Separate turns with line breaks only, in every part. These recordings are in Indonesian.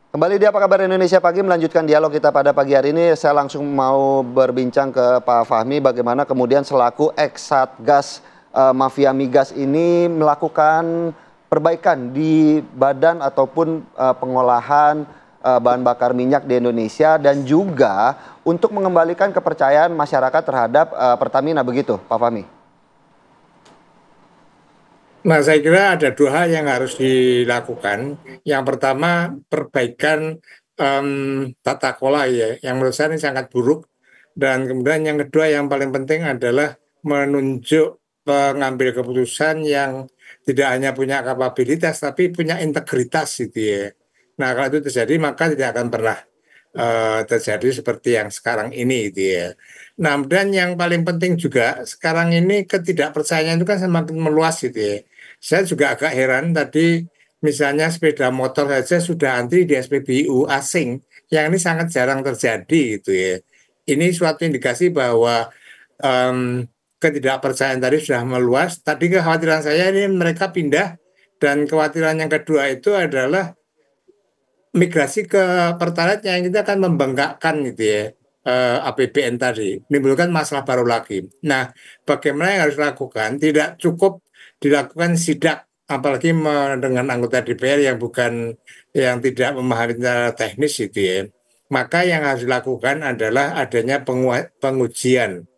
Kembali di Apa Kabar Indonesia Pagi, melanjutkan dialog kita pada pagi hari ini. Saya langsung mau berbincang ke Pak Fahmi bagaimana kemudian selaku ex-Satgas mafia migas ini melakukan perbaikan di badan ataupun pengolahan bahan bakar minyak di Indonesia dan juga untuk mengembalikan kepercayaan masyarakat terhadap Pertamina, begitu Pak Fahmi?
Nah, saya kira ada dua hal yang harus dilakukan. Yang pertama, perbaikan tata kelola ya, yang menurut saya ini sangat buruk. Dan kemudian yang kedua yang paling penting adalah menunjuk pengambil keputusan yang tidak hanya punya kapabilitas, tapi punya integritas gitu ya. Nah, kalau itu terjadi, maka tidak akan pernah terjadi seperti yang sekarang ini gitu ya. Nah, dan yang paling penting juga sekarang ini ketidakpercayaan itu kan semakin meluas gitu ya. Saya juga agak heran tadi misalnya sepeda motor saja sudah antri di SPBU asing, yang ini sangat jarang terjadi gitu ya. Ini suatu indikasi bahwa ketidakpercayaan tadi sudah meluas. Tadi kekhawatiran saya ini mereka pindah, dan kekhawatiran yang kedua itu adalah migrasi ke Pertalite yang kita akan membengkakkan gitu ya, APBN tadi, menimbulkan masalah baru lagi. Nah, bagaimana yang harus dilakukan? Tidak cukup dilakukan sidak, apalagi dengan anggota DPR yang tidak memahami secara teknis gitu ya. Maka yang harus dilakukan adalah adanya pengujian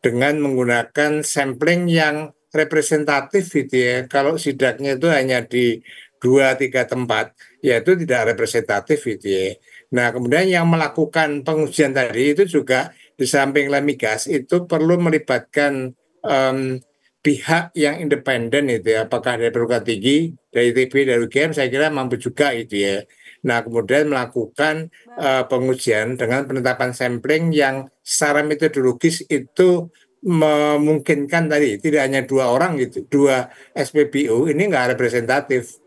dengan menggunakan sampling yang representatif gitu ya. Kalau sidaknya itu hanya di 2-3 tempat, yaitu tidak representatif gitu ya. Nah, kemudian yang melakukan pengujian tadi itu juga di samping Lemigas itu perlu melibatkan pihak yang independen itu ya, apakah dari perguruan tinggi, dari ITB, dari UGM, saya kira mampu juga itu ya. Nah, kemudian melakukan pengujian dengan penetapan sampling yang secara metodologis itu memungkinkan tadi tidak hanya 2 orang gitu, 2 SPBU ini nggak representatif.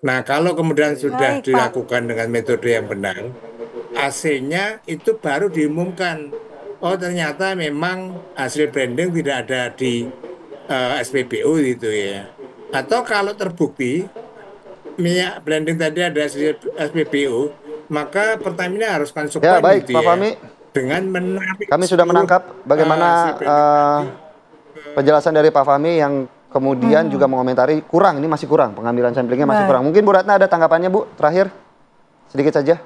Nah, kalau kemudian sudah
Baik, Pak.
dilakukan dengan metode yang benar, hasilnya itu baru diumumkan. Oh, ternyata memang hasil branding tidak ada di SPBU gitu ya. Atau kalau terbukti minyak blending tadi ada hasil SPBU, maka Pertamina harus
Ya,
konsekuen
baik
gitu
Pak
ya,
Fahmi.
dengan menarik
Kami sudah
seluruh
menangkap bagaimana
hasil blending tadi.
penjelasan dari Pak Fahmi yang kemudian juga mengomentari ini masih kurang, pengambilan samplingnya masih
Baik.
kurang. Mungkin Bu Ratna ada tanggapannya, Bu, terakhir sedikit saja.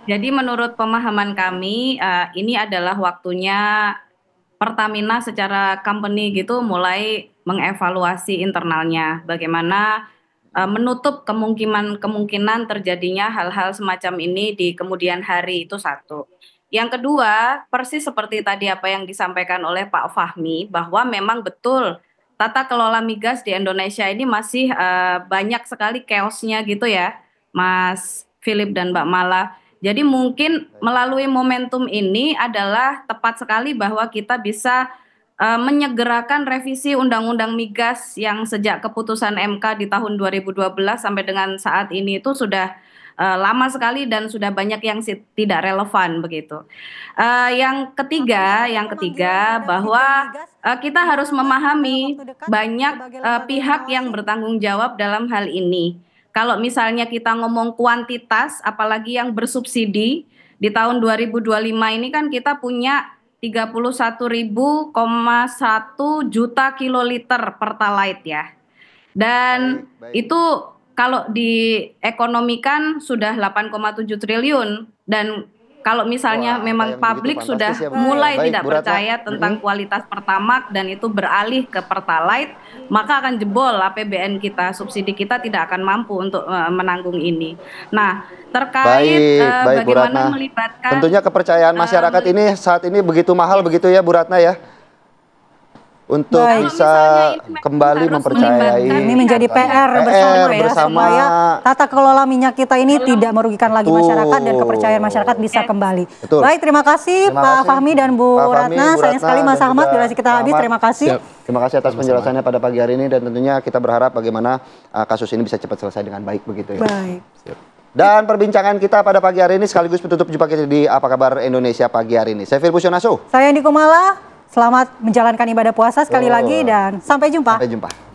Jadi menurut pemahaman kami, ini adalah waktunya Pertamina secara company gitu mulai mengevaluasi internalnya, bagaimana menutup kemungkinan terjadinya hal-hal semacam ini di kemudian hari, itu satu. Yang kedua, persis seperti tadi apa yang disampaikan oleh Pak Fahmi, bahwa memang betul tata kelola migas di Indonesia ini masih banyak sekali chaosnya gitu ya, Mas Philip dan Mbak Mala. Jadi mungkin melalui momentum ini adalah tepat sekali bahwa kita bisa menyegerakan revisi Undang-Undang Migas yang sejak keputusan MK di tahun 2012 sampai dengan saat ini itu sudah lama sekali dan sudah banyak yang tidak relevan begitu. Yang ketiga bahwa kita harus memahami banyak pihak yang bertanggung jawab dalam hal ini. Kalau misalnya kita ngomong kuantitas, apalagi yang bersubsidi, di tahun 2025 ini kan kita punya 31.1 juta kiloliter Pertalite ya. Dan itu kalau diekonomikan sudah 8,7 triliun. Dan kalau misalnya memang publik sudah mulai tidak percaya tentang kualitas Pertamax dan itu beralih ke Pertalite, maka akan jebol APBN kita, subsidi kita tidak akan mampu untuk menanggung ini. Nah, terkait bagaimana melibatkan,
tentunya kepercayaan masyarakat ini saat ini begitu mahal begitu ya Bu Ratna ya, untuk bisa kembali mempercayai.
Ini menjadi PR bersama ya, supaya tata kelola minyak kita ini tidak merugikan lagi masyarakat dan kepercayaan masyarakat bisa kembali.
Betul.
Baik, terima kasih Pak Fahmi dan Bu Ratna. Sayang sekali Mas Ahmad, durasi kita habis. Terima kasih.
Terima kasih atas penjelasannya pada pagi hari ini, dan tentunya kita berharap bagaimana kasus ini bisa cepat selesai dengan baik begitu ya.
Baik.
Dan perbincangan kita pada pagi hari ini sekaligus penutup jumpa kita di Apa Kabar Indonesia pagi hari ini. Saya Firbusyah Nasu.
Saya Andi Kumala. Selamat menjalankan ibadah puasa sekali lagi dan sampai jumpa.
Sampai jumpa.